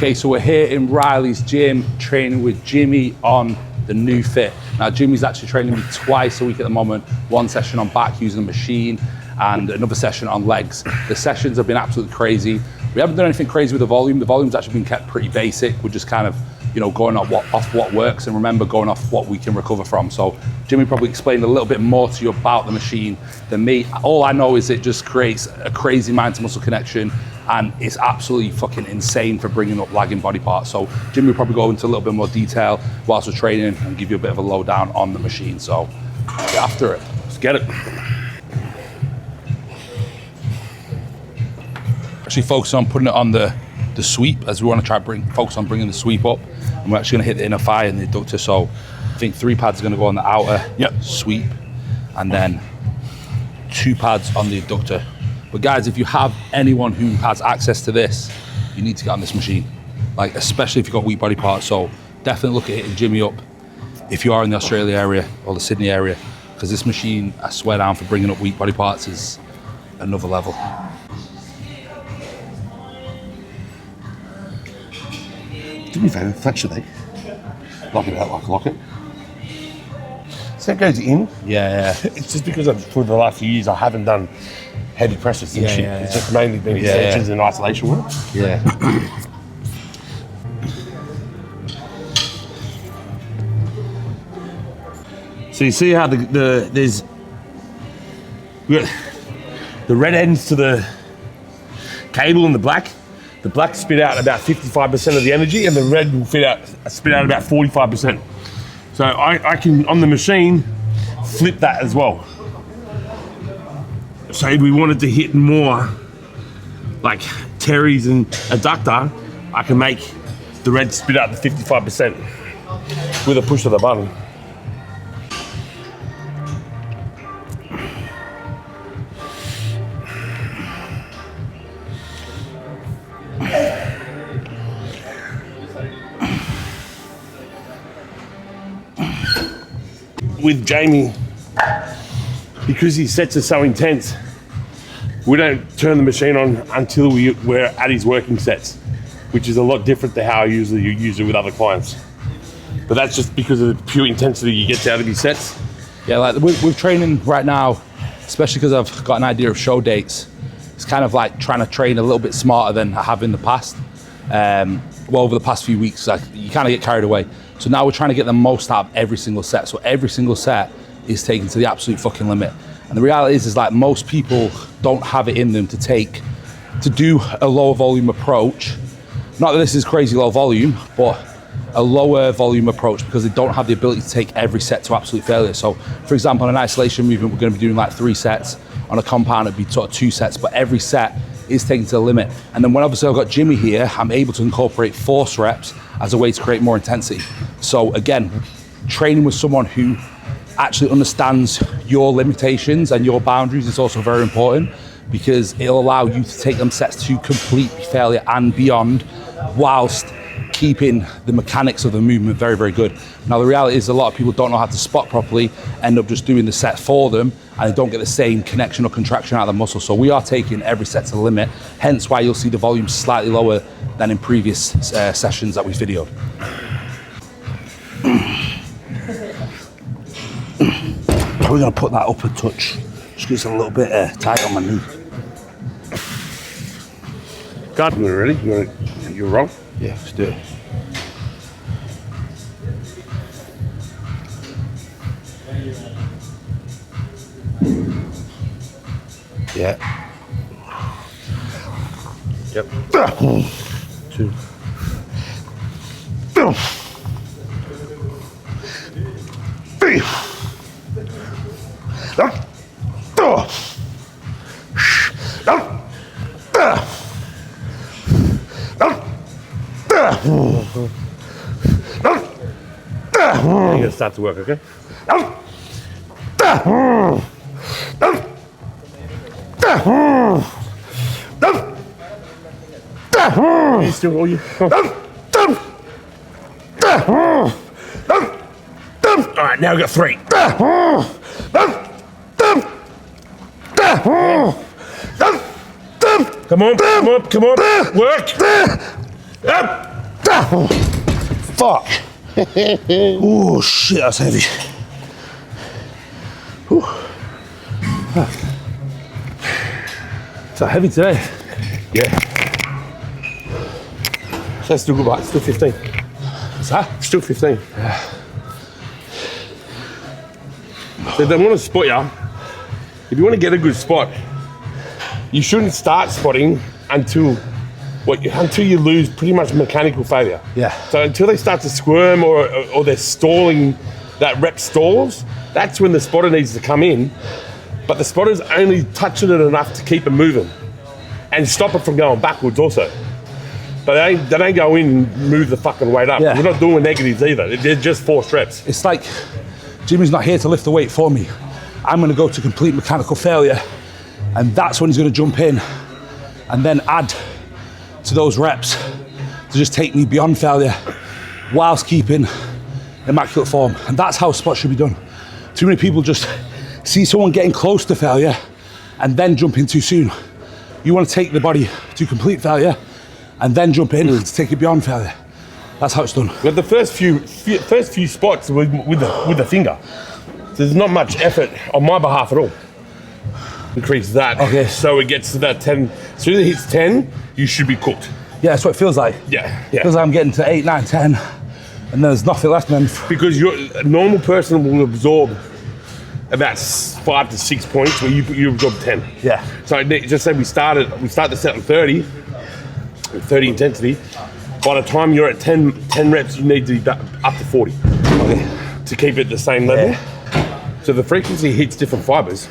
Okay, so we're here in Riley's gym training with Jimmy on the nuefit. Now Jimmy's actually training me twice a week at the moment, one session on back using the machine and another session on legs. The sessions have been absolutely crazy. We haven't done anything crazy with the volume. The volume's actually been kept pretty basic. We're just kind of, you know, going off what works, and remember, going off what we can recover from. So Jimmy probably explained a little bit more to you about the machine than me. All I know is it just creates a crazy mind to muscle connection, and it's absolutely fucking insane for bringing up lagging body parts. So Jimmy will probably go into a little bit more detail whilst we're training and give you a bit of a lowdown on the machine. So get after it. Let's get it. Actually focus on putting it on the sweep, as we want to try focus on bringing the sweep up, and we're actually going to hit the inner thigh and the adductor. So I think 3 pads are going to go on the outer sweep, and then 2 pads on the adductor. But guys, if you have anyone who has access to this, you need to get on this machine, like especially if you've got weak body parts. So definitely look at hitting Jimmy up if you are in the Australia area or the Sydney area, because this machine, I swear down, for bringing up weak body parts is another level. Do me a favour, flex your leg. Lock it out like a locket. So it goes in. Yeah. It's just because for the last few years I haven't done heavy presses and shit. It's just mainly been extensions and isolation work. Yeah. So you see how there's we got the red ends to the cable and the black. The black spit out about 55% of the energy, and the red will spit out about 45%. So I can, on the machine, flip that as well. So if we wanted to hit more like Terry's and Adductor, I can make the red spit out the 55% with a push of the button. With Jamie, because his sets are so intense, we don't turn the machine on until we're at his working sets, which is a lot different to how I usually use it with other clients. But that's just because of the pure intensity he gets out of his sets. Yeah, like with training right now, especially because I've got an idea of show dates, it's kind of like trying to train a little bit smarter than I have in the past. Well, over the past few weeks, like, you kind of get carried away. So now we're trying to get the most out of every single set. So every single set is taken to the absolute fucking limit. And the reality is like most people don't have it in them to do a lower volume approach. Not that this is crazy low volume, but a lower volume approach, because they don't have the ability to take every set to absolute failure. So for example, on an isolation movement, we're going to be doing like 3 sets. On a compound, it'd be sort of 2 sets, but every set is taken to the limit. And then when obviously I've got Jimmy here, I'm able to incorporate force reps as a way to create more intensity. So again, training with someone who actually understands your limitations and your boundaries is also very important, because it'll allow you to take them sets to complete failure and beyond, whilst keeping the mechanics of the movement very, very good. Now the reality is a lot of people don't know how to spot properly, end up just doing the set for them, and they don't get the same connection or contraction out of the muscle. So we are taking every set to the limit, hence why you'll see the volume slightly lower than in previous sessions that we videoed. We're going to put that up a touch, just because it's a little bit tight on my knee. God, we're ready? You're wrong? Yeah, let's do it. Yeah. Yep. 2. 3. You're going to start to work, okay? You still all you. All right, now we've got 3. Come on, come on, come on. Work. Up. Fuck. Oh shit, that's heavy. Whew. Is that heavy today? Yeah. So that's still good, but it's still 15. What's that? Still 15. Yeah. So they want to spot you. If you want to get a good spot, you shouldn't start spotting until you lose pretty much mechanical failure. Yeah. So until they start to squirm or they're stalling, that rep stalls, that's when the spotter needs to come in. But the spotter's only touching it enough to keep it moving and stop it from going backwards also. But they don't go in and move the fucking weight up. Yeah. We're not doing negatives either. They're just forced reps. It's like Jimmy's not here to lift the weight for me. I'm going to go to complete mechanical failure, and that's when he's going to jump in and then add to those reps to just take me beyond failure whilst keeping immaculate form. And that's how spots should be done. Too many people just see someone getting close to failure and then jump in too soon. You want to take the body to complete failure and then jump in to take it beyond failure. That's how it's done. But the first few spots with the finger, there's not much effort on my behalf at all. Increase that. Okay. So it gets to that 10. As soon as it hits 10, you should be cooked. Yeah, that's what it feels like. Yeah. Feels like I'm getting to 8, 9, 10, and there's nothing left, man. Because a normal person will absorb about 5 to 6 points where you absorb 10. Yeah. So just say we start the set on 30 intensity. By the time you're at 10 reps, you need to be up to 40 to keep it the same level. Yeah. So the frequency hits different fibers.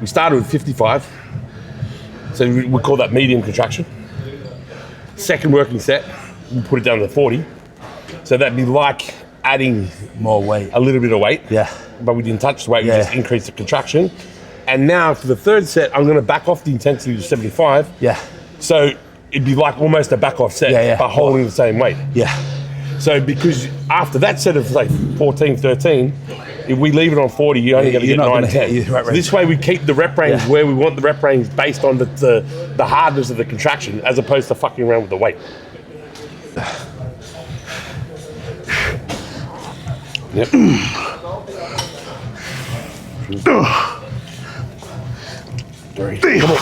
We started with 55, so we call that medium contraction. Second working set, we put it down to 40. So that'd be like adding more weight, a little bit of weight. Yeah. But we didn't touch the weight, we just increased the contraction. And now for the third set, I'm gonna back off the intensity to 75. Yeah. So it'd be like almost a back off set, but holding the same weight. Yeah. So because after that set of like 14, 13, if we leave it on 40, you're only going to get 9, 10. So this way we keep the rep range where we want the rep range based on the hardness of the contraction as opposed to fucking around with the weight. Yep. Three. Come on.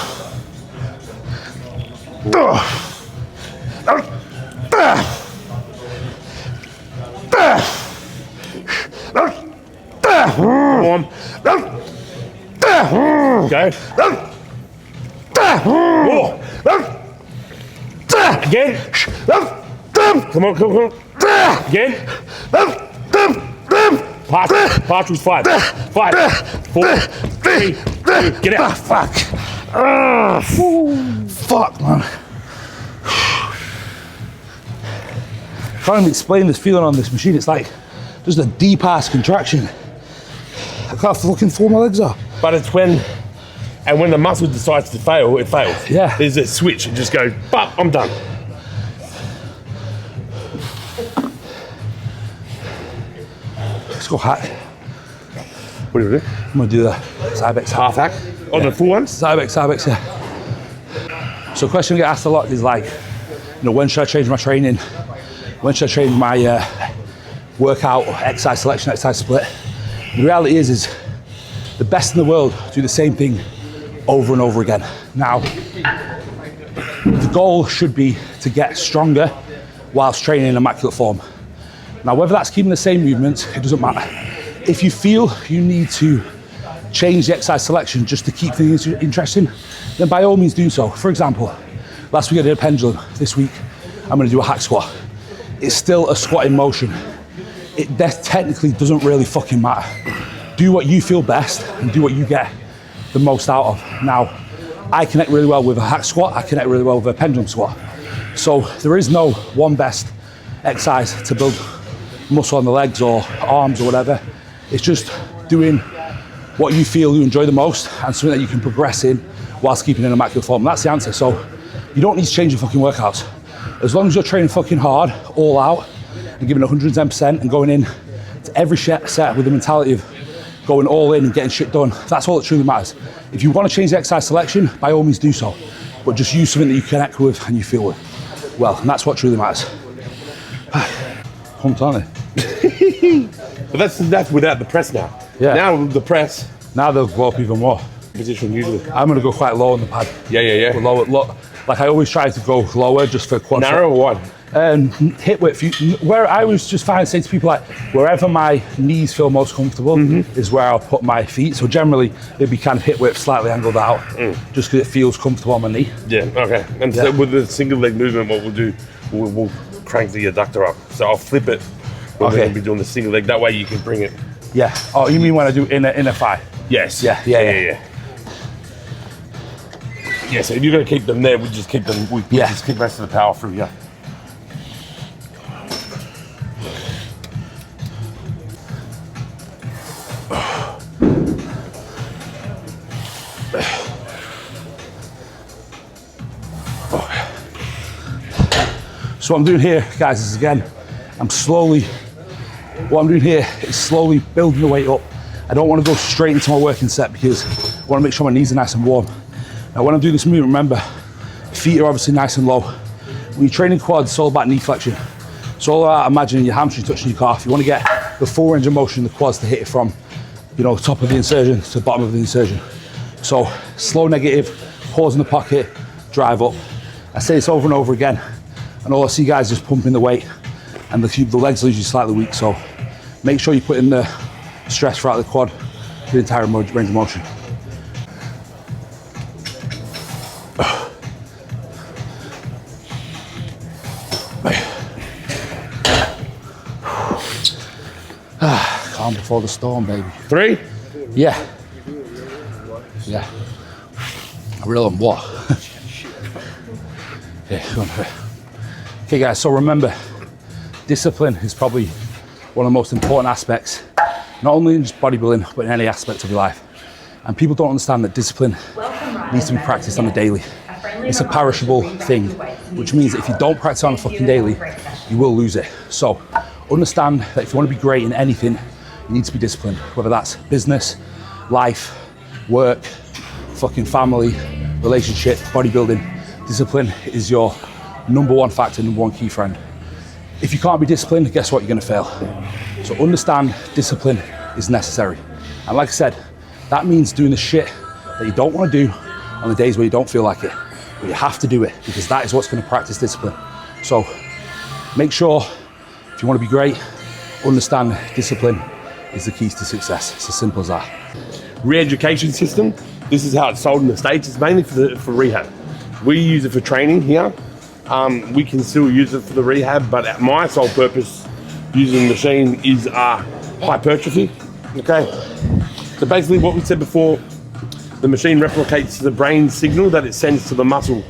Come on. Go. More. Again. Come on. Again. Pass was 5. 5, 4, 3, 2, get out. Fuck. Fuck, man. Can't even explain this feeling on this machine. It's like just a deep ass contraction. I can't fucking feel my legs are. But it's when the muscle decides to fail, it fails. Yeah. There's a switch. It just goes, bop, I'm done. Let's go hack. What do you do? I'm gonna do the Cybex Half hack? On the full ones? Cybex, yeah. So a question I get asked a lot is like, when should I change my training? When should I change my workout, exercise selection, exercise split? The reality is the best in the world do the same thing over and over again. Now, the goal should be to get stronger whilst training in immaculate form. Now, whether that's keeping the same movements, it doesn't matter. If you feel you need to change the exercise selection just to keep things interesting, then by all means do so. For example, last week I did a pendulum. This week, I'm gonna do a hack squat. It's still a squatting motion. It technically doesn't really fucking matter. Do what you feel best and do what you get the most out of. Now, I connect really well with a hack squat. I connect really well with a pendulum squat. So there is no one best exercise to build muscle on the legs or arms or whatever. It's just doing what you feel you enjoy the most and something that you can progress in whilst keeping in immaculate form. That's the answer. So you don't need to change your fucking workouts. As long as you're training fucking hard, all out, and giving 110% and going in to every set with the mentality of going all in and getting shit done, that's all that truly matters. If you want to change the exercise selection, by all means do so, but just use something that you connect with and you feel with. well. And that's what truly matters. Pumped, aren't they? But that's without the press now. Yeah. Now with the press. Now they'll go up even more. Position usually. I'm going to go quite low on the pad. Yeah. Lower, like I always try to go lower just for quad. Narrow or wide? Hip width. Where I always just say to people, like, wherever my knees feel most comfortable is where I'll put my feet. So generally, it'd be kind of hip width, slightly angled out, just because it feels comfortable on my knee. Yeah, okay. And so with the single leg movement, what we'll do, we'll crank the adductor up. So I'll flip it when we're going to be doing the single leg. That way you can bring it. Yeah. Oh, you mean when I do inner thigh? Yes. Yeah. Yeah, so if you're going to keep them there, we just keep them, we just keep the rest of the power through here. So what I'm doing here, guys, is again, what I'm doing here is slowly building the weight up. I don't want to go straight into my working set because I want to make sure my knees are nice and warm. Now, when I'm doing this movement, remember, feet are obviously nice and low. When you're training quads, it's all about knee flexion. It's all about imagining your hamstring touching your calf. You want to get the full range of motion in the quads to hit it from, top of the insertion to the bottom of the insertion. So, slow negative, pause in the pocket, drive up. I say this over and over again, and all I see guys just pumping the weight, and the legs are usually slightly weak, so make sure you put in the stress throughout the quad, the entire range of motion. Calm before the storm, baby. 3? Yeah. I reel on what? Yeah, go on. Okay guys, so remember, discipline is probably one of the most important aspects, not only in just bodybuilding, but in any aspect of your life. And people don't understand that discipline needs to be practiced on a daily. It's a perishable thing, which means that if you don't practice on a fucking daily, you will lose it. So understand that if you want to be great in anything, you need to be disciplined, whether that's business, life, work, fucking family, relationship, bodybuilding. Discipline is your number one factor, number one key friend. If you can't be disciplined, guess what? You're going to fail. So understand discipline is necessary. And like I said, that means doing the shit that you don't want to do on the days where you don't feel like it. But you have to do it because that is what's going to practice discipline. So make sure, if you want to be great, understand discipline is the keys to success. It's as simple as that. Re-education system. This is how it's sold in the States. It's mainly for rehab. We use it for training here. We can still use it for the rehab, but my sole purpose using the machine is hypertrophy. Okay. So basically what we said before, the machine replicates the brain signal that it sends to the muscle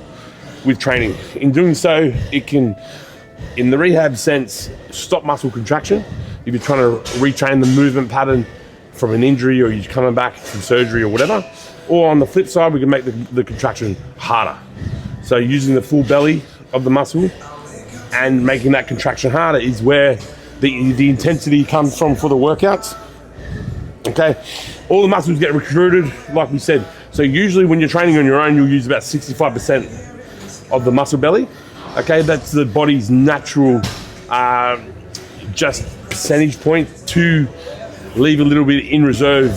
with training. In doing so, it can, in the rehab sense, stop muscle contraction. If you're trying to retrain the movement pattern from an injury or you're coming back from surgery or whatever. Or on the flip side, we can make the contraction harder. So using the full belly of the muscle and making that contraction harder is where the intensity comes from for the workouts. Okay, all the muscles get recruited, like we said. So usually when you're training on your own, you'll use about 65% of the muscle belly. Okay, that's the body's natural just percentage point to leave a little bit in reserve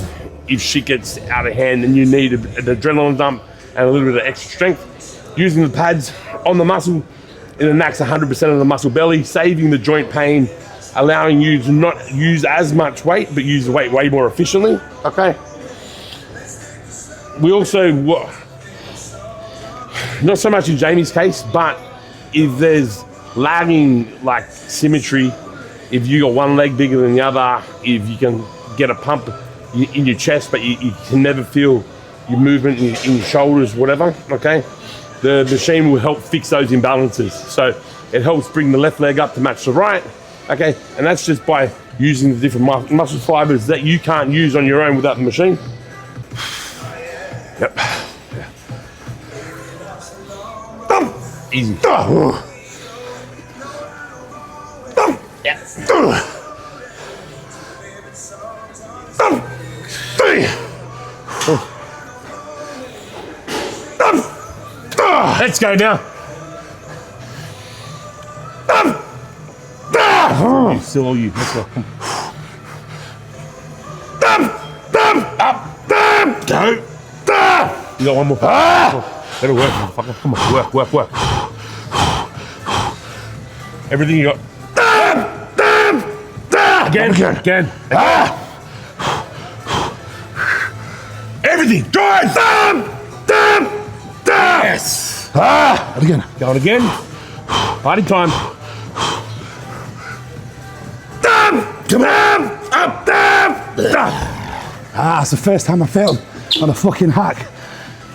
if shit gets out of hand and you need an adrenaline dump and a little bit of extra strength. Using the pads on the muscle, it enacts 100% of the muscle belly, saving the joint pain, allowing you to not use as much weight, but use the weight way more efficiently, okay? We also, not so much in Jamie's case, but if there's lagging like symmetry, if you got one leg bigger than the other, if you can get a pump in your chest, but you can never feel your movement in your shoulders, whatever, okay? The machine will help fix those imbalances. So it helps bring the left leg up to match the right, okay? And that's just by using the different muscle fibers that you can't use on your own without the machine. Yep. Easy. Let's go now. Still all you. Let's go. Up. Go. You got one more. Better work, motherfucker. Come on, work. Everything you got. Again. Everything. Drive. Yes. And again. Going again. Party time. Come on. Up. It's the first time I failed on a fucking hack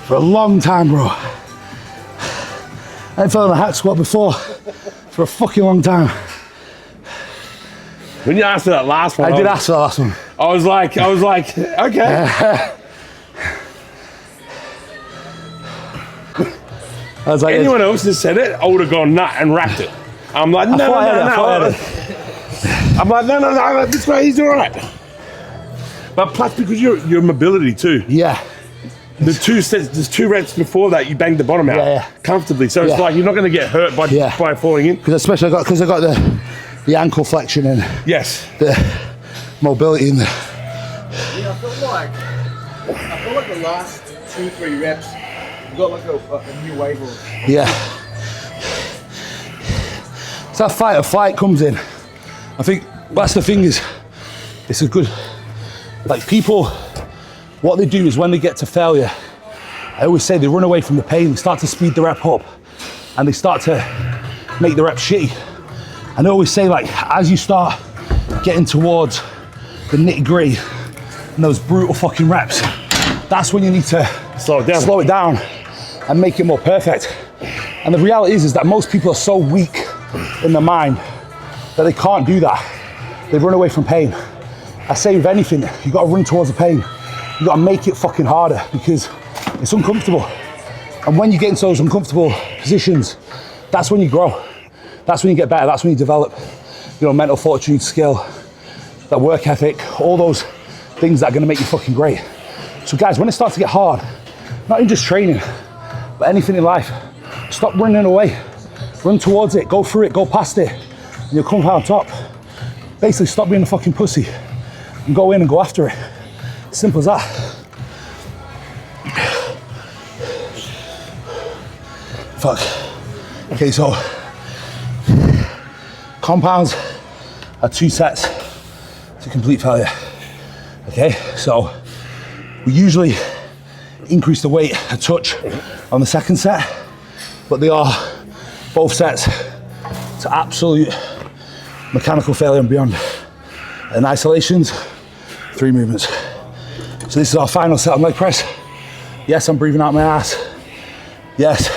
for a long time, bro. I ain't failed on a hack squat before for a fucking long time. When you asked for that last one, I did ask for the last one. I was like, okay. I was like, Anyone else that said it, I would have gone nut and racked it. I'm like, no. I'm like, no, this way he's all right. But plus, because your mobility too. Yeah. The two sets, there's 2 reps before that, you banged the bottom out comfortably. So it's like you're not going to get hurt by falling in. Because especially I got the ankle flexion and the mobility in there. Yeah, I feel like the last 2-3 reps, you got like a new wave of. Yeah. So that fight or flight comes in. I think that's the thing is, it's a good, like people, what they do is when they get to failure, I always say they run away from the pain, they start to speed the rep up and they start to make the rep shitty. And I always say like, as you start getting towards the nitty gritty and those brutal fucking reps, that's when you need to slow it down and make it more perfect. And the reality is that most people are so weak in their mind that they can't do that. They run away from pain. I say with anything, you gotta run towards the pain. You gotta make it fucking harder because it's uncomfortable. And when you get into those uncomfortable positions, that's when you grow. That's when you get better, that's when you develop, mental fortitude, skill, that work ethic, all those things that are gonna make you fucking great. So guys, when it starts to get hard, not in just training, but anything in life, stop running away. Run towards it, go through it, go past it, and you'll come out on top. Basically, stop being a fucking pussy and go in and go after it. Simple as that. Fuck. Okay, so compounds are 2 sets to complete failure. Okay, so we usually increase the weight a touch on the second set, but they are both sets to absolute mechanical failure and beyond. In isolations, 3 movements. So this is our final set on leg press. Yes, I'm breathing out my ass. Yes,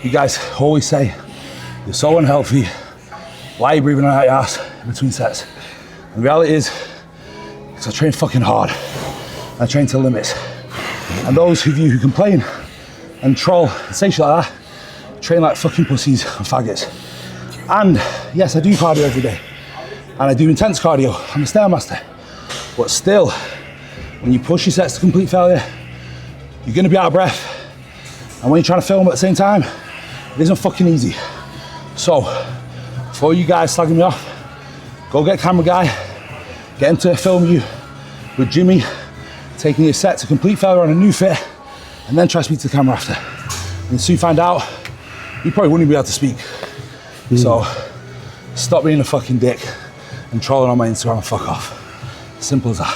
you guys always say, you're so unhealthy. Why are you breathing out your ass in between sets? And the reality is, because I train fucking hard. I train to limits. And those of you who complain and troll and say shit like that, train like fucking pussies and faggots. And yes, I do cardio every day. And I do intense cardio. I'm a Stairmaster. But still, when you push your sets to complete failure, you're gonna be out of breath. And when you're trying to film at the same time, it isn't fucking easy. So, before you guys slagging me off, go get a camera guy, get him to film you with Jimmy, taking your set to complete failure on a nuefit, and then try to speak to the camera after. And soon find out, you probably wouldn't be able to speak. So, stop being a fucking dick and trolling on my Instagram and fuck off. Simple as that.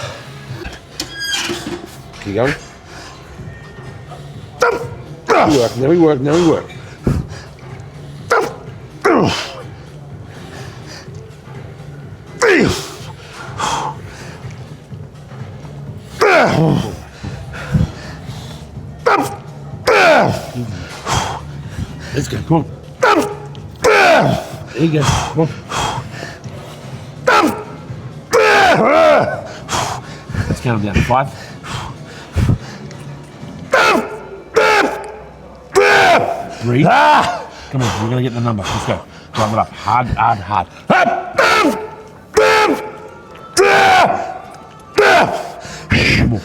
Keep going. Now we work. Let's go, come on. There you go, come on. Let's count them down to 5. 3. Come on, we're gonna get the number. Let's go. Drive it up. Hard. Come on.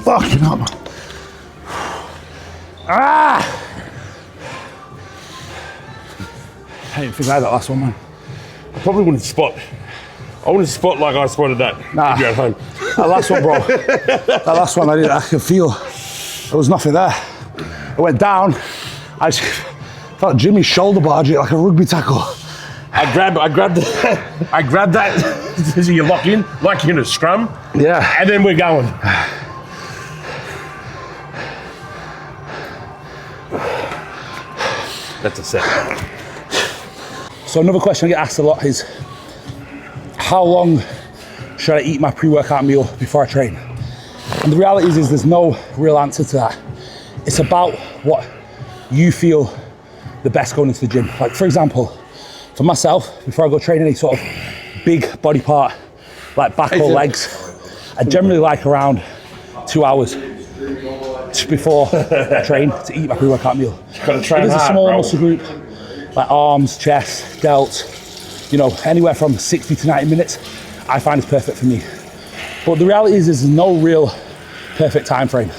Fucking up. Ah! I didn't think I had that last one, man. I probably wouldn't spot. I wouldn't spot like I spotted that Nah. if you're at home. That last one, bro. That last one, I could feel there was nothing there. I went down. I just felt Jimmy's shoulder barge it like a rugby tackle. I grabbed that so you lock in, like you're in a scrum. Yeah. And then we're going. That's a set. So another question I get asked a lot is, how long should I eat my pre-workout meal before I train? And the reality is there's no real answer to that. It's about what you feel the best going into the gym. Like for example, for myself, before I go train any sort of big body part, like back or legs, I generally like around 2 hours before I train to eat my pre-workout meal. Gotta train If there's a hard, small bro. muscle group, like arms, chest, delts, you know, anywhere from 60 to 90 minutes, I find it's perfect for me. But the reality is there's no real perfect time frame.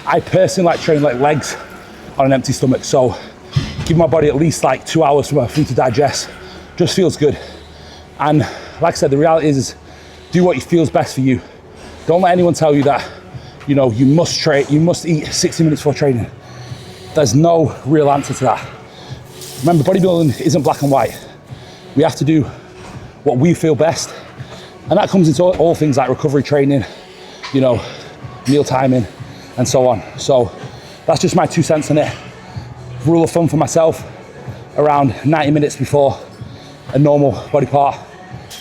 I personally like training like legs on an empty stomach, so give my body at least like 2 hours for my food to digest. Just feels good. And like I said, the reality is do what feels best for you. Don't let anyone tell you that, you know, you must eat 60 minutes before training. There's no real answer to that. Remember, bodybuilding isn't black and white. We have to do what we feel best. And that comes into all things like recovery training, you know, meal timing, and so on. So that's just my 2 cents on it. Rule of thumb for myself, around 90 minutes before a normal body part,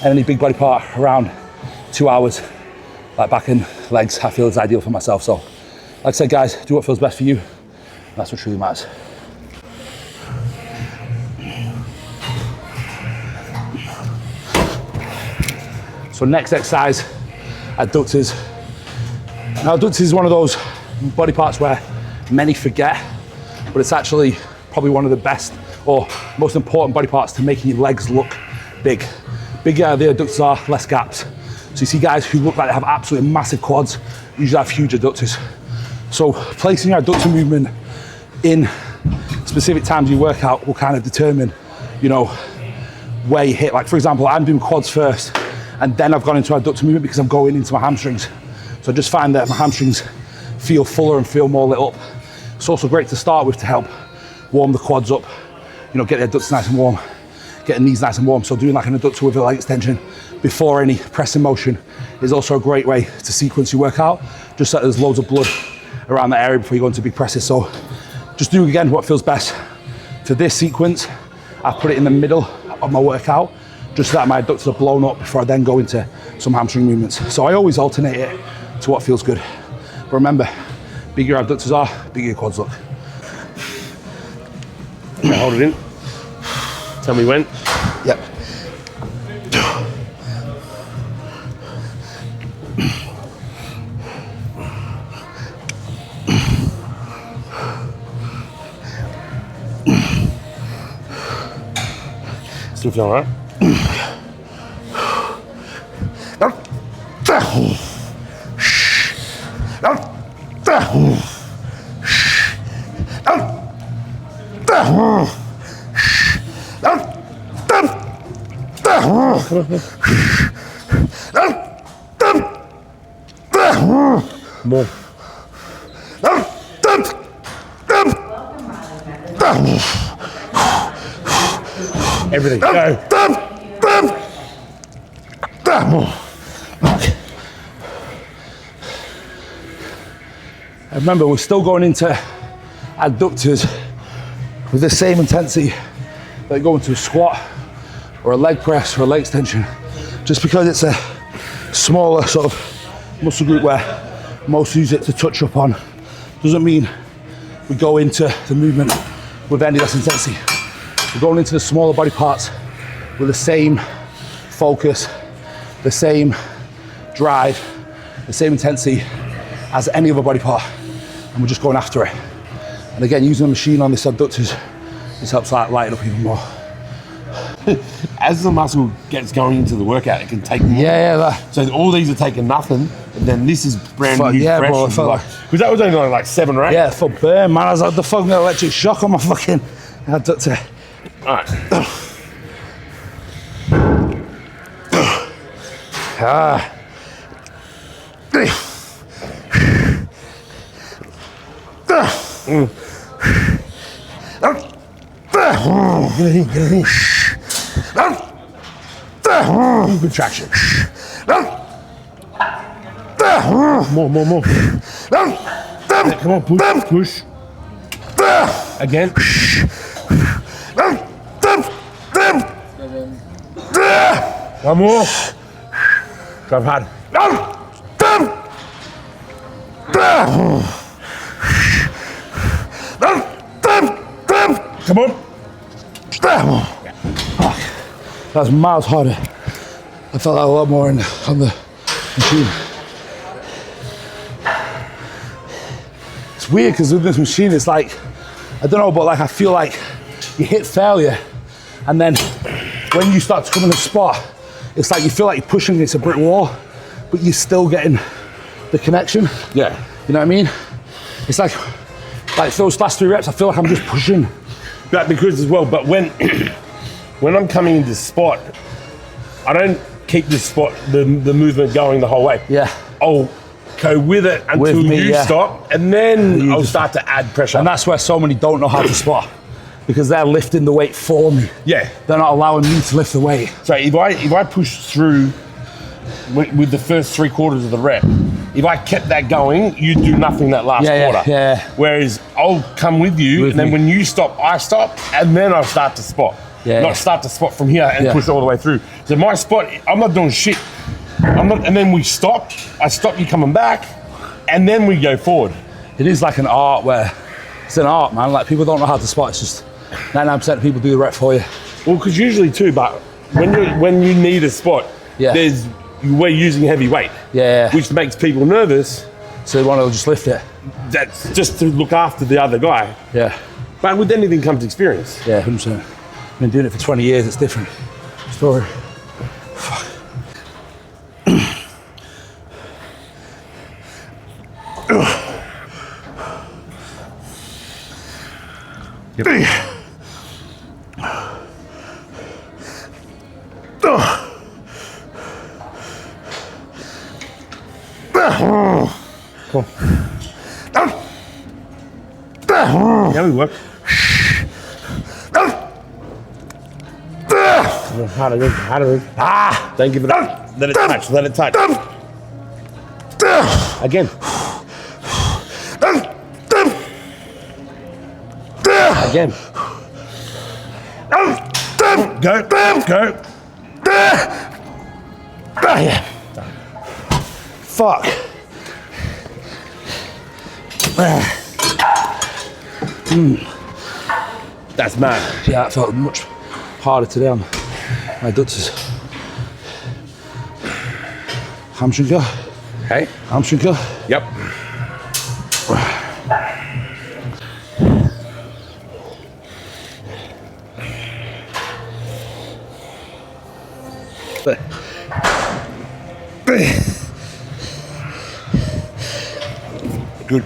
and any big body part around 2 hours, like back and legs, I feel is ideal for myself. So like I said, guys, do what feels best for you. That's what truly matters. So next exercise, adductors. Now adductors is one of those body parts where many forget, but it's actually probably one of the best or most important body parts to making your legs look big. Bigger the adductors are, less gaps. So you see guys who look like they have absolutely massive quads, usually have huge adductors. So placing your adductor movement in specific times you work out will kind of determine, you know, where you hit. Like for example, I'm doing quads first, and then I've gone into adductor movement because I'm going into my hamstrings. So I just find that my hamstrings feel fuller and feel more lit up. It's also great to start with to help warm the quads up, you know, get the adductors nice and warm, get the knees nice and warm. So doing like an adductor with a leg extension before any pressing motion is also a great way to sequence your workout, just so that there's loads of blood around that area before you go into big presses. So just do again what feels best. For this sequence, I've put it in the middle of my workout, just so that my adductors are blown up before I then go into some hamstring movements. So I always alternate it to what feels good. But remember, bigger your adductors are, bigger your quads look. Okay, hold it in. Tell me when. Yep. Still feeling all right? More. Everything. Go. Remember, we're still going into adductors with the same intensity that you go into a squat or a leg press or a leg extension. Just because it's a smaller sort of muscle group where most use it to touch up on, doesn't mean we go into the movement with any less intensity. We're going into the smaller body parts with the same focus, the same drive, the same intensity as any other body part, and we're just going after it. And again, using a machine on this adductors, this helps lighten up even more. as the muscle gets going into the workout, it can take more. Yeah. So all these are taking nothing, and then this is brand new, Yeah, fresh. bro, I felt Because that was only like 7 or 8. Yeah, for burn, man. I was like the fucking electric shock on my fucking adductor. All right. Good traction. More. Come on, push. Again. One more. Drive hard. Come on. That was miles harder. I felt that a lot more on the machine. It's weird because with this machine, it's like, I don't know, but like I feel like you hit failure, and then when you start to come in the spot, it's like you feel like you're pushing against a brick wall, but you're still getting the connection. Yeah. You know what I mean? It's like those last 3 reps, I feel like I'm just pushing. But because as well, but when I'm coming into spot, I don't keep the spot, the movement going the whole way. Yeah. I'll go with it until you stop, and then I'll start to add pressure. And that's where so many don't know how to spot, because they're lifting the weight for me. Yeah. They're not allowing me to lift the weight. So if I push through with the first 3/4 of the rep, if I kept that going, you do nothing that last quarter. Yeah. Whereas I'll come with you, and then when you stop, I stop, and then I'll start to spot. Not start to spot from here and push all the way through. So my spot, I'm not doing shit. And then we stop. I stop you coming back, and then we go forward. It is like an art where it's an art, man. Like people don't know how to spot. It's just 99% of people do the rep for you. Well, because usually too, but when you need a spot, we're using heavy weight. Yeah. Which makes people nervous. So they want to just lift it. That's just to look after the other guy. Yeah. But with anything comes experience. Yeah, 100%. I've been doing it for 20 years. It's different story. Fuck. Cool. Yeah, we work. Harder. Don't give it up. Let it touch. Again. Again. Go. Yeah. Fuck. That's mad. Yeah, that felt much harder today on my adductors. Hamstring curl. Hey? Hamstring curl. Yep. Good.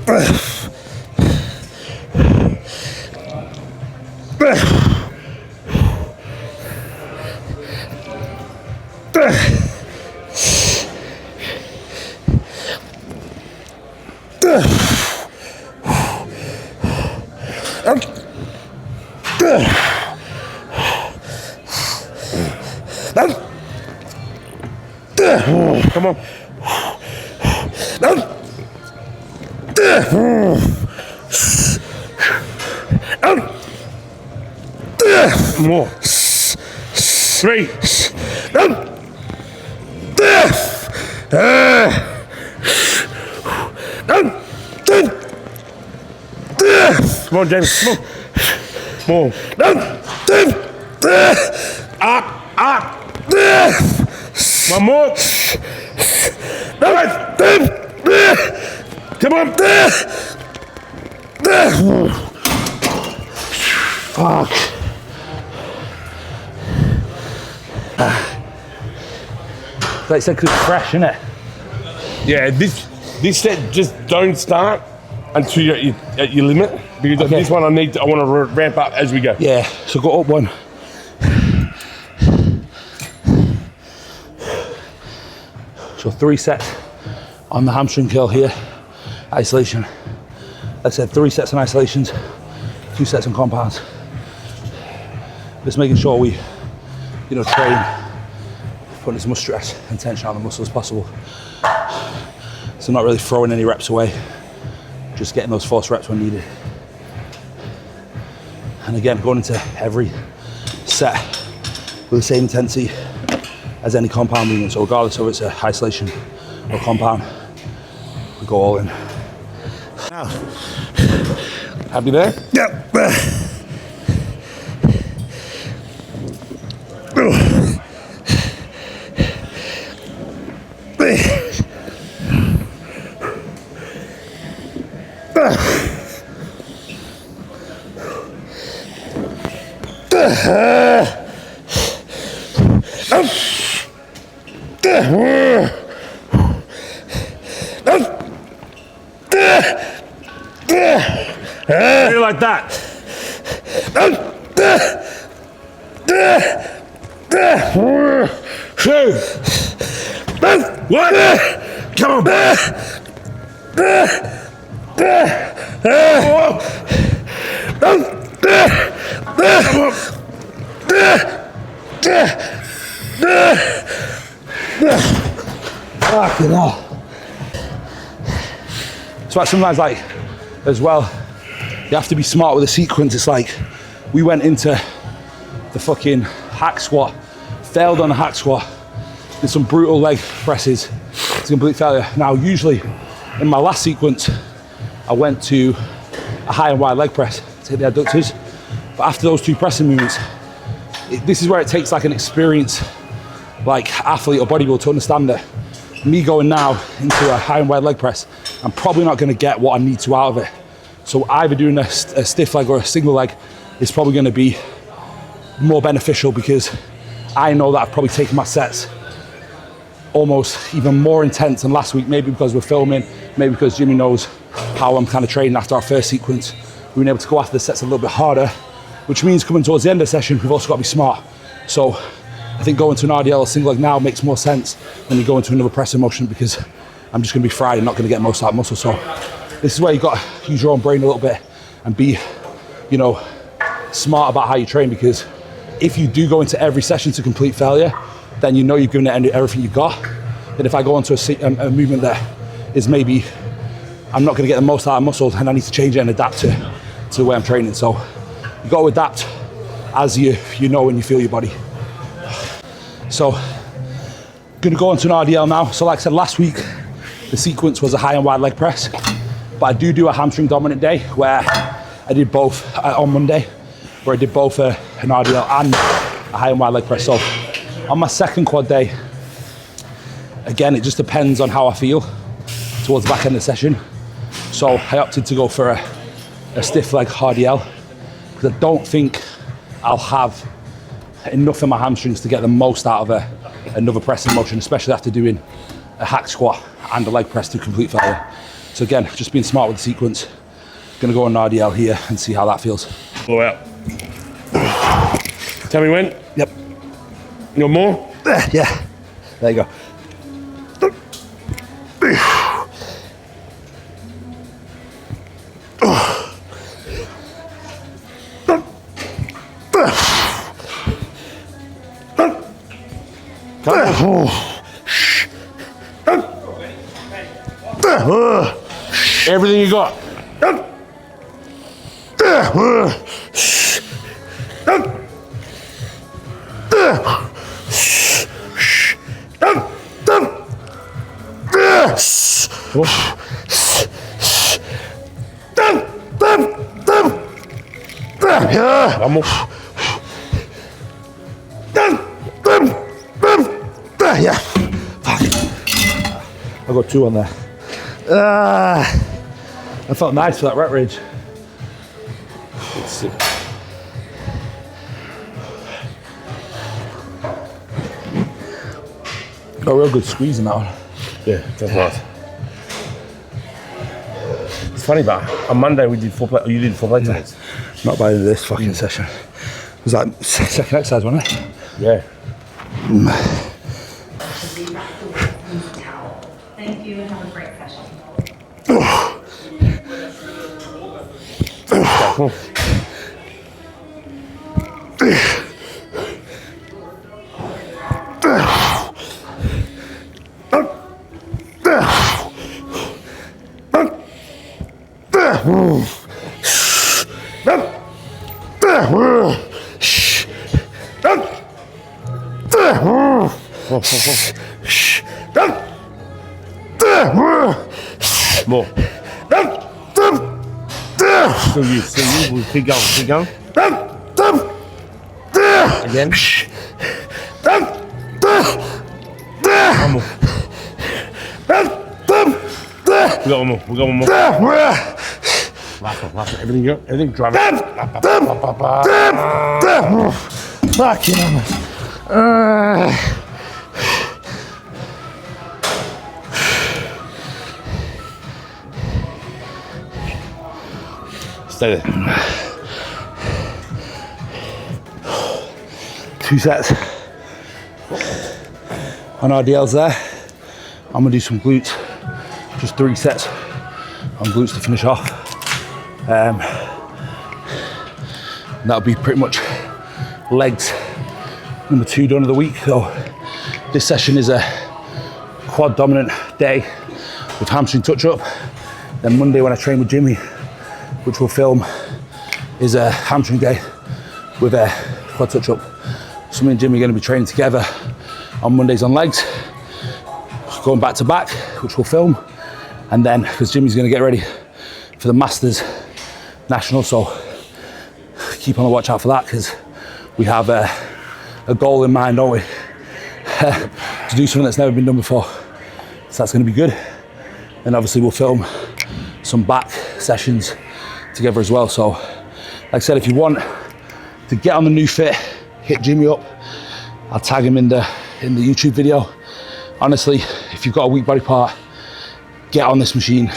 Come on. More. 3. Come on, James. Come on. More. Up. One more. Come on. Fuck. Like I said, because it's fresh, isn't it? Yeah, this set just don't start until you're at your limit, because this one I want to ramp up as we go. Yeah, so go up one. So 3 sets on the hamstring curl here, isolation. Like I said, 3 sets on isolations, 2 sets on compounds. Just making sure we, train, putting as much stress and tension on the muscle as possible. So not really throwing any reps away, just getting those force reps when needed. And again, going into every set with the same intensity as any compound movement. So regardless of it's a isolation or compound, we go all in. Now, happy there? Yep. Really like that. Two. What? Come on. Fucking hell. So sometimes, like, as well, you have to be smart with the sequence. It's like, we went into the fucking hack squat, failed on the hack squat, did some brutal leg presses. It's a complete failure. Now, usually, in my last sequence, I went to a high and wide leg press to hit the adductors. But after those 2 pressing movements, this is where it takes like an experienced athlete or bodybuilder to understand that me going now into a high and wide leg press, I'm probably not gonna get what I need to out of it. So either doing a stiff leg or a single leg is probably gonna be more beneficial, because I know that I've probably taken my sets almost even more intense than last week, maybe because we're filming, maybe because Jimmy knows how I'm kind of training after our first sequence. We've been able to go after the sets a little bit harder, which means coming towards the end of the session, we've also got to be smart. So I think going to an RDL or single leg now makes more sense than you go into another pressing motion, because I'm just going to be fried and not going to get most of that muscle. So this is where you've got to use your own brain a little bit and be, smart about how you train, because if you do go into every session to complete failure, then you've given it everything you've got. But if I go into a movement that is maybe I'm not going to get the most out of muscle, and I need to change it and adapt to the way I'm training. So you got to adapt as you know and you feel your body. So going to go into an RDL now. So like I said last week, the sequence was a high and wide leg press, but I do a hamstring dominant day where I did both on Monday, where I did both an RDL and a high and wide leg press. So on my second quad day, again, it just depends on how I feel towards the back end of the session. So I opted to go for a stiff leg RDL, because I don't think I'll have enough in my hamstrings to get the most out of another pressing motion, especially after doing a hack squat and a leg press to complete failure. So again, just being smart with the sequence. Gonna go on an RDL here and see how that feels. Blow out. Tell me when. Yep. You want more? Yeah. There you go. Everything you got. Vamos. Yeah. Fuck. I got 2 on there. I felt nice for that rep range. Let's see. Got a real good squeeze in that one. Yeah, that's nice. It's funny, but on Monday we did 4 plate. You did 4 plate today. Not by the end of this fucking session. It was like second exercise, wasn't it? Yeah. Thank you and have a great session. Cool. More. Still you. We'll keep going. Again. One more. We got one more. Last one. Everything drive it. Fucking hell. Stay there. 2 sets on RDLs there. I'm gonna do some glutes, just 3 sets on glutes to finish off. That'll be pretty much legs number 2 done of the week. So this session is a quad dominant day with hamstring touch up. Then Monday when I train with Jimmy, which we'll film, is a hamstring day with a quad touch up. So me and Jimmy are going to be training together on Mondays on legs, going back to back, which we'll film. And then, because Jimmy's going to get ready for the Masters National, so keep on the watch out for that, because we have a goal in mind, don't we? To do something that's never been done before. So that's going to be good. And obviously we'll film some back sessions together as well. So like I said, if you want to get on the nuefit, hit Jimmy up. I'll tag him in the YouTube video. Honestly, if you've got a weak body part, get on this machine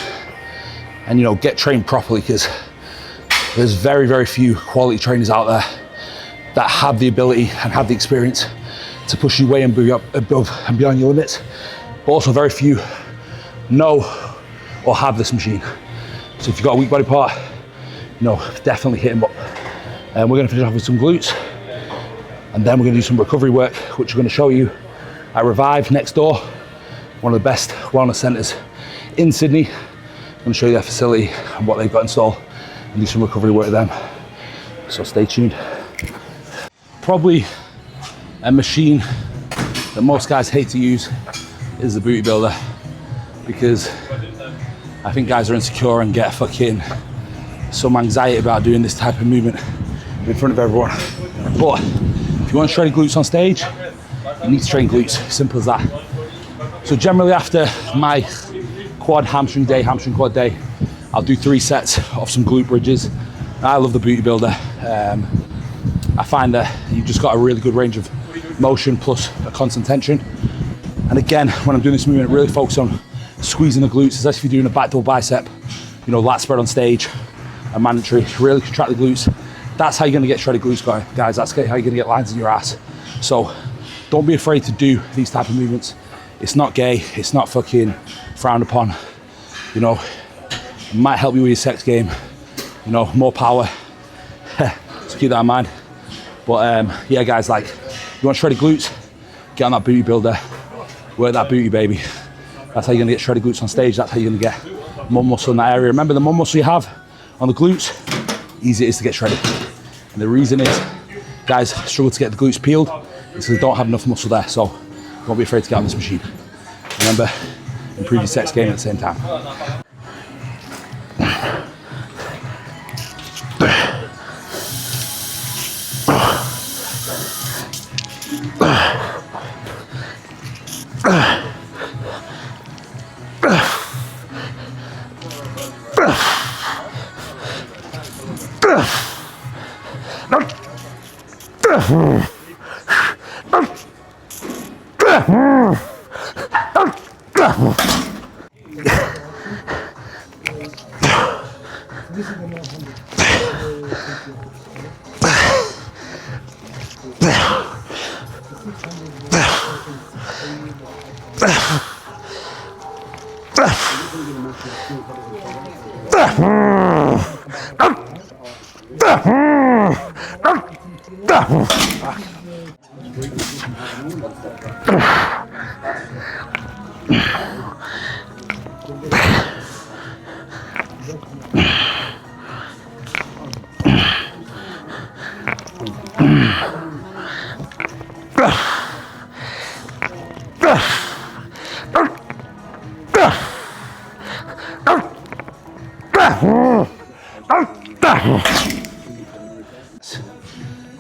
and get trained properly, because there's very, very few quality trainers out there that have the ability and have the experience to push you way above and beyond your limits. But also very few know or have this machine. So if you've got a weak body part, definitely hit him up. And we're gonna finish off with some glutes. And then we're gonna do some recovery work, which we're gonna show you at Revive next door, one of the best wellness centers in Sydney. I'm gonna show you their facility and what they've got installed and do some recovery work with them. So stay tuned. Probably a machine that most guys hate to use is the booty builder, because I think guys are insecure and get fucking some anxiety about doing this type of movement in front of everyone. But if you want to shred glutes on stage, you need to train glutes, simple as that. So generally after my quad hamstring day, hamstring quad day, I'll do 3 sets of some glute bridges. I love the booty builder. I find that you've just got a really good range of motion plus a constant tension. And again, when I'm doing this movement, really focus on squeezing the glutes, especially if you're doing a back double bicep, lat spread on stage, are mandatory. Really contract the glutes. That's how you're gonna get shredded glutes going, guys. That's how you're gonna get lines in your ass. So don't be afraid to do these type of movements. It's not gay, it's not fucking frowned upon. It might help you with your sex game, more power. So keep that in mind. But yeah, guys, like, you want shredded glutes, get on that booty builder, work that booty, baby. That's how you're gonna get shredded glutes on stage. That's how you're gonna get more muscle in that area. Remember, the more muscle you have on the glutes, easier it is to get shredded. And the reason is, guys struggle to get the glutes peeled, is because they don't have enough muscle there. So don't be afraid to get on this machine. Remember, improve your sex game at the same time.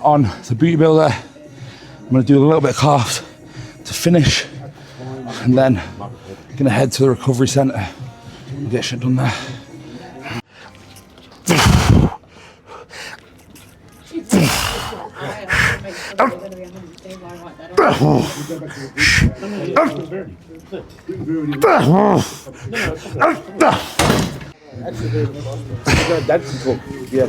On the booty builder, I'm going to do a little bit of calves to finish, and then I'm going to head to the recovery centre and get shit done there. That's cool. Yeah.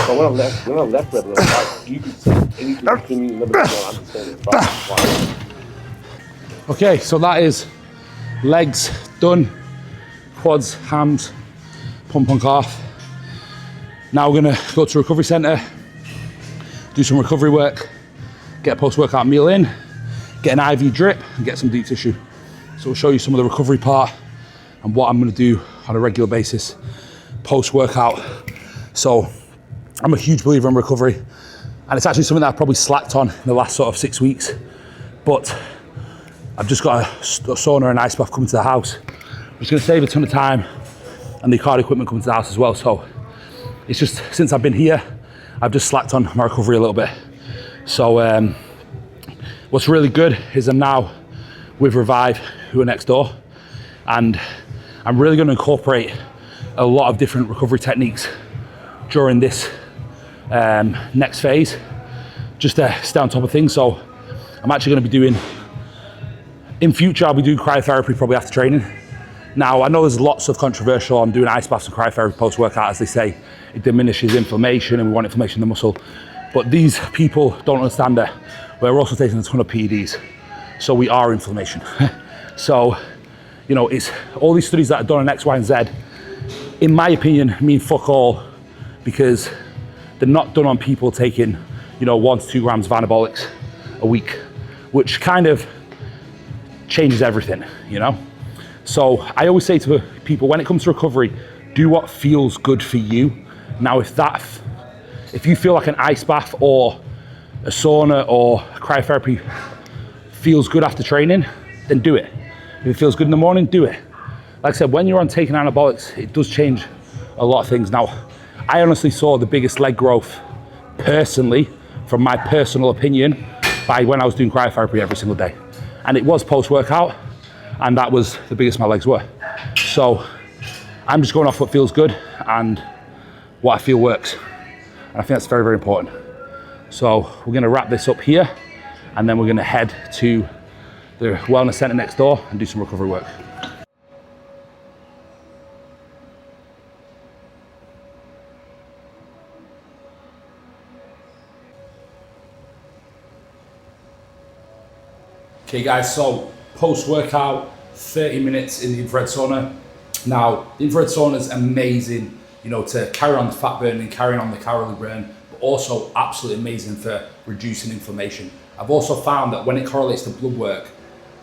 But when I'm left with it, like, you can say anything to me, nobody will understand it. But, Okay, so that is legs done, quads, hams, pump on calf. Now we're gonna go to recovery centre, do some recovery work, get a post-workout meal in, get an IV drip, and get some deep tissue. So we'll show you some of the recovery part and what I'm gonna do on a regular basis post-workout. So I'm a huge believer in recovery, and it's actually something that I've probably slacked on in the last sort of 6 weeks, but I've just got a sauna and ice bath coming to the house. I'm just gonna save a ton of time, and the cardio equipment coming to the house as well. So it's just, since I've been here, I've just slacked on my recovery a little bit. So what's really good is I'm now with Revive, who are next door, and I'm really gonna incorporate a lot of different recovery techniques during this next phase, just to stay on top of things. So I'm actually gonna be doing, in future, I'll be doing cryotherapy probably after training. Now, I know there's lots of controversial on doing ice baths and cryotherapy post-workout, as they say, it diminishes inflammation and we want inflammation in the muscle. But these people don't understand that we're also taking a ton of PEDs. So we are inflammation. So, you know, it's all these studies that are done on X, Y, and Z, in my opinion, mean fuck all, because they're not done on people taking, you know, 1 to 2 grams of anabolics a week, which kind of changes everything, you know? So I always say to people, when it comes to recovery, do what feels good for you. Now, if you feel like an ice bath or a sauna or cryotherapy feels good after training, then do it. If it feels good in the morning, do it. Like I said, when you're on taking anabolics, it does change a lot of things. Now, I honestly saw the biggest leg growth personally, from my personal opinion, by when I was doing cryotherapy every single day. And it was post-workout, and that was the biggest my legs were. So I'm just going off what feels good and what I feel works. And I think that's very, very important. So we're gonna wrap this up here, and then we're gonna head to the wellness center next door and do some recovery work. Okay guys, so post-workout, 30 minutes in the infrared sauna. Now, the infrared sauna is amazing, you know, to carry on the fat burn and carrying on the calorie burn, but also absolutely amazing for reducing inflammation. I've also found that when it correlates to blood work,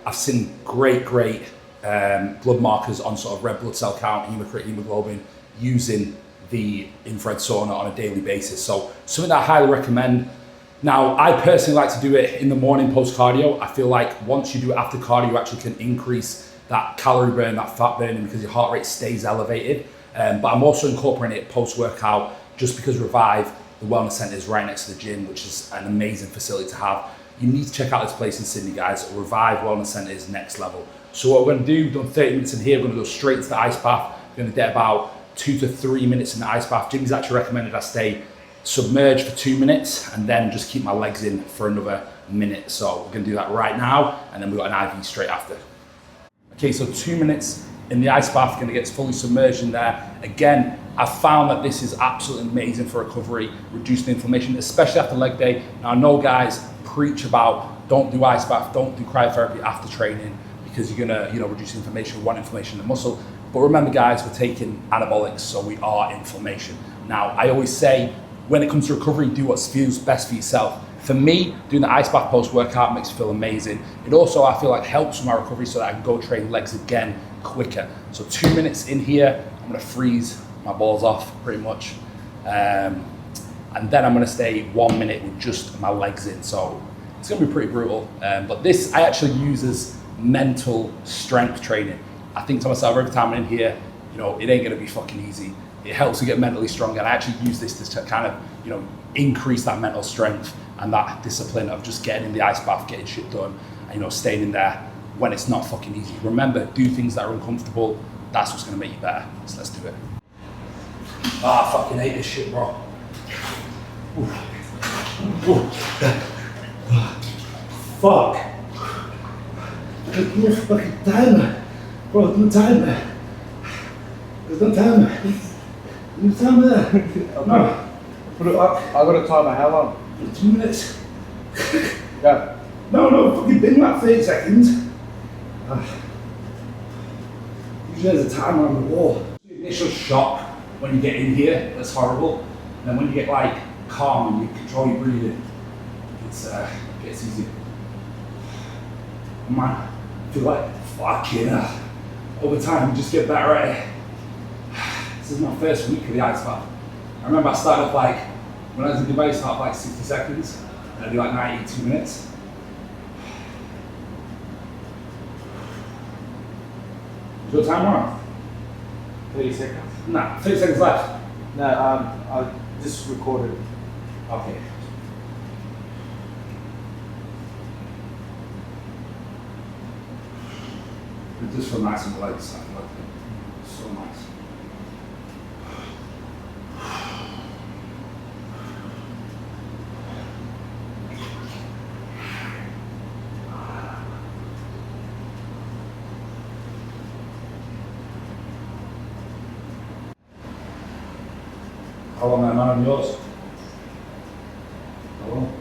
I've seen great blood markers on sort of red blood cell count, hematocrit, hemoglobin, using the infrared sauna on a daily basis. So something that I highly recommend. Now, I personally like to do it in the morning post-cardio. I feel like once you do it after cardio, you actually can increase that calorie burn, that fat burning, because your heart rate stays elevated. But I'm also incorporating it post-workout just because Revive, the wellness center, is right next to the gym, which is an amazing facility to have. You need to check out this place in Sydney, guys. Revive Wellness Center is next level. So what we're gonna do, we've done 30 minutes in here, we're gonna go straight to the ice bath. We're gonna get about 2 to 3 minutes in the ice bath. Jimmy's actually recommended I stay submerged for 2 minutes and then just keep my legs in for another minute. So we're gonna do that right now, and then we've got an IV straight after. Okay, so 2 minutes in the ice bath, gonna get fully submerged in there. Again, I've found that this is absolutely amazing for recovery, reducing inflammation, especially after leg day. Now I know guys preach about don't do ice bath, don't do cryotherapy after training because you're gonna, reduce inflammation, want inflammation in the muscle. But remember guys, we're taking anabolics, so we are inflammation. Now I always say, when it comes to recovery, do what feels best for yourself. For me, doing the ice bath post-workout makes me feel amazing. It also, I feel like, helps with my recovery so that I can go train legs again quicker. So 2 minutes in here, I'm gonna freeze my balls off pretty much. And then I'm gonna stay 1 minute with just my legs in. So it's gonna be pretty brutal. But this, I actually use as mental strength training. I think to myself every time I'm in here, it ain't gonna be fucking easy. It helps me get mentally strong, and I actually use this to kind of, increase that mental strength and that discipline of just getting in the ice bath, getting shit done, and staying in there when it's not fucking easy. Remember, do things that are uncomfortable. That's what's gonna make you better. So let's do it. I fucking hate this shit, bro. Fuck. Give me a fucking timer. Bro, give me a timer. There's no timer. Give me a timer there. No. Put it up. I got a timer. How long? 2 minutes. Go. No, fucking been like 30 seconds. Usually there's a timer on the wall. Initial shock when you get in here, that's horrible. And then when you get like calm and you control your breathing, it gets easier. Man, I feel like fucking over time you just get better at it. This is my first week of the ice bath. I remember I started off like, when I was in Dubai, I started off like 60 seconds, and I do like 92 minutes. Is your time on? 30 seconds. Nah, 30 seconds left. No, I just recorded. Okay. It just feels nice on the legs. I feel like it's so nice. How long am I on yours? How long?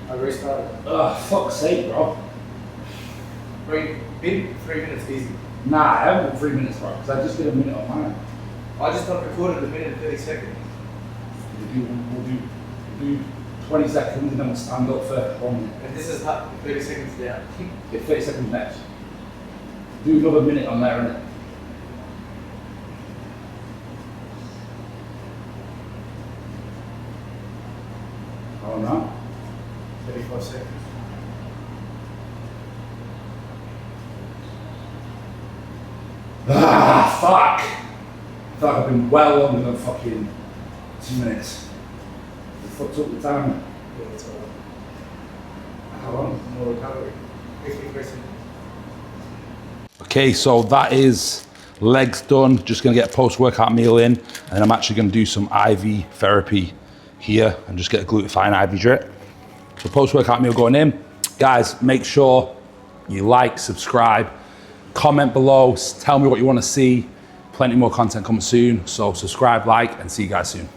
I restarted. Fuck's sake, bro. Been 3 minutes easy. Nah, I haven't been 3 minutes, bro, because I just did a minute on mine. I just not recorded a minute and 30 seconds. We'll do 20 seconds and then we'll stand up for 1 minute. And this is 30 seconds down. Get 30 seconds next. Do another minute on there, innit? Oh no. 35 seconds. Fuck! I feel like I've been well longer than fucking 2 minutes. I fucked up the time. Yeah, that's all right. How long? More recovery. 50%. Okay, so that is legs done. Just gonna get a post-workout meal in, and then I'm actually gonna do some IV therapy here and just get a glutathione IV drip. So post-workout meal going in. Guys, make sure you like, subscribe, comment below, tell me what you wanna see. Plenty more content coming soon. So subscribe, like, and see you guys soon.